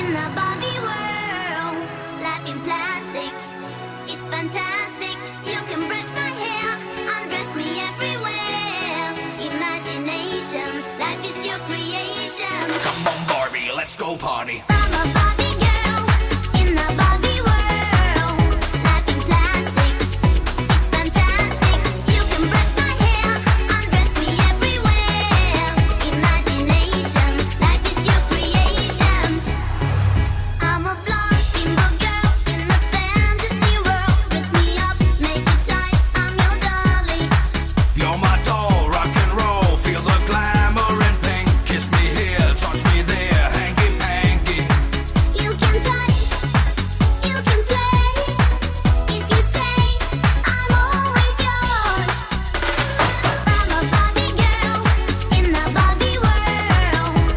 in a Barbie world, life in plastic, it's fantastic. You can brush my hair, undress me everywhere. Imagination, life is your creation. Come on, Barbie, let's go party.